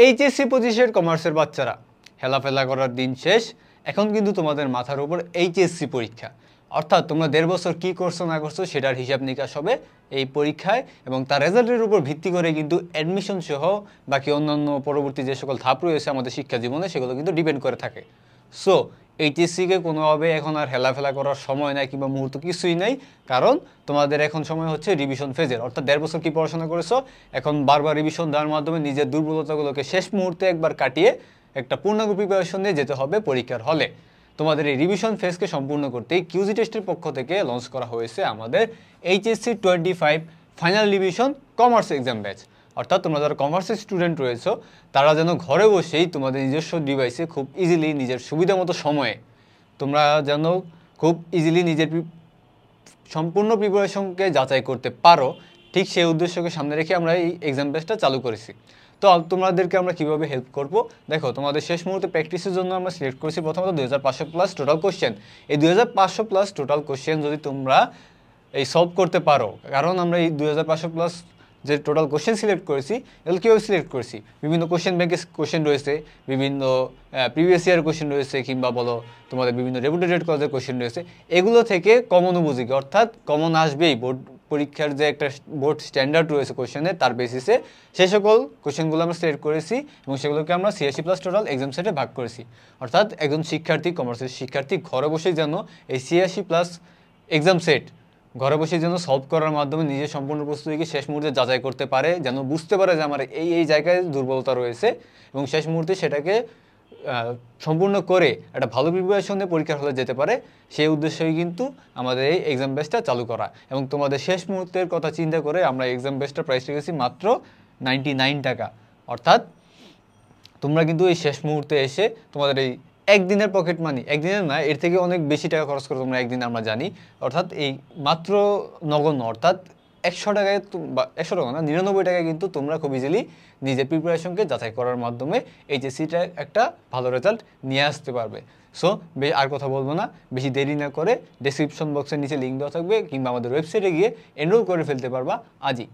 HSC 25-এর কমার্সের বাচ্চারা, হেলাফেলা করার দিন শেষ। এখন কিন্তু তোমাদের মাথার উপর এইচএসসি পরীক্ষা, অর্থাৎ তোমরা 1.5 বছর কী করছো না করছো সেটার হিসাব নিকাশ হবে এই পরীক্ষায়, এবং তার রেজাল্টের উপর ভিত্তি করে কিন্তু অ্যাডমিশন সহ বাকি অন্যান্য পরবর্তী যে সকল ধাপ রয়েছে আমাদের শিক্ষা জীবনে সেগুলো কিন্তু ডিপেন্ড করে থাকে। সো এইচএসসিকে কোনোভাবে এখন আর হেলাফেলা করার সময় নাই কিংবা মুহূর্ত কিছুই নাই, কারণ তোমাদের এখন সময় হচ্ছে রিভিশন ফেজের। অর্থাৎ 1.5 বছর কি পড়াশোনা করেছো, এখন বারবার রিভিশন দেওয়ার মাধ্যমে নিজের দুর্বলতাগুলোকে শেষ মুহূর্তে একবার কাটিয়ে একটা পূর্ণাঙ্গ প্রিপারেশন নিয়ে যেতে হবে পরীক্ষার হলে। তোমাদের এই রিভিশন ফেজকে সম্পূর্ণ করতেই কিউজি টেস্টের পক্ষ থেকে লঞ্চ করা হয়েছে আমাদের HSC 25 final revision commerce exam batch. অর্থাৎ তোমরা যারা কমার্সের স্টুডেন্ট রয়েছো তারা যেন ঘরে বসেই তোমাদের নিজস্ব ডিভাইসে খুব ইজিলি নিজের সুবিধা মতো সময়ে তোমরা যেন খুব ইজিলি নিজের সম্পূর্ণ প্রিপারেশনকে যাচাই করতে পারো, ঠিক সেই উদ্দেশ্যকে সামনে রেখে আমরা এই এক্সাম ব্যাচটা চালু করেছি। তো তোমাদেরকে আমরা কীভাবে হেল্প করব, দেখো তোমাদের শেষ মুহূর্তে প্র্যাকটিসের জন্য আমরা সিলেক্ট করেছি প্রথমত 2500 প্লাস টোটাল কোশ্চেন। এই 2500 প্লাস টোটাল কোশ্চেন যদি তোমরা এই সলভ করতে পারো, কারণ আমরা এই 2500 প্লাস যে টোটাল কোশ্চেন সিলেক্ট করেছি এগুলো কীভাবে সিলেক্ট করেছি, বিভিন্ন কোশ্চেন ব্যাংকের কোশ্চেন রয়েছে, বিভিন্ন প্রিভিয়াস ইয়ার কোশ্চেন রয়েছে, কিংবা বলো তোমাদের বিভিন্ন রেপুটেড কলেজের কোশ্চেন রয়েছে, এগুলো থেকে কমন উপযোগী, অর্থাৎ কমন আসবেই বোর্ড পরীক্ষার যে একটা বোর্ড স্ট্যান্ডার্ড রয়েছে কোশ্চেনের তার বেসিসে সেই সকল কোশ্চেনগুলো আমরা সিলেক্ট করেছি এবং সেগুলোকে আমরা 86 প্লাস টোটাল এক্সাম সেটে ভাগ করেছি। অর্থাৎ একজন শিক্ষার্থী, কমার্সের শিক্ষার্থী ঘরে বসেই যেন এই 86 প্লাস এক্সাম সেট ঘরে বসে যেন সলভ করার মাধ্যমে নিজের সম্পূর্ণ প্রস্তুতিকে শেষ মুহূর্তে যাচাই করতে পারে, যেন বুঝতে পারে যে আমার এই জায়গায় দুর্বলতা রয়েছে এবং শেষ মুহূর্তে সেটাকে সম্পূর্ণ করে একটা ভালো প্রিপারেশন নিয়ে পরীক্ষার হলে যেতে পারে, সেই উদ্দেশ্যেই কিন্তু আমাদের এই এক্সাম বেসটা চালু করা। এবং তোমাদের শেষ মুহূর্তের কথা চিন্তা করে আমরা এক্সাম বেসটার প্রাইস রেখেছি মাত্র 99 টাকা। অর্থাৎ তোমরা কিন্তু এই শেষ মুহূর্তে এসে তোমাদের এই একদিনের পকেট মানি, একদিনের না এর থেকে অনেক বেশি টাকা খরচ করে তোমরা একদিন আমরা জানি, অর্থাৎ এই মাত্র নগণ্য অর্থাৎ 100 টাকায় বা 100 টাকা না 99 টাকায় কিন্তু তোমরা খুব ইজিলি নিজের প্রিপারেশনকে যাচাই করার মাধ্যমে এইচএসসিটা একটা ভালো রেজাল্ট নিয়ে আসতে পারবে। সো আর কথা বলবো না, বেশি দেরি না করে ডেসক্রিপশন বক্সের নিচে লিঙ্ক দেওয়া থাকবে কিংবা আমাদের ওয়েবসাইটে গিয়ে এনরোল করে ফেলতে পারবা আজই।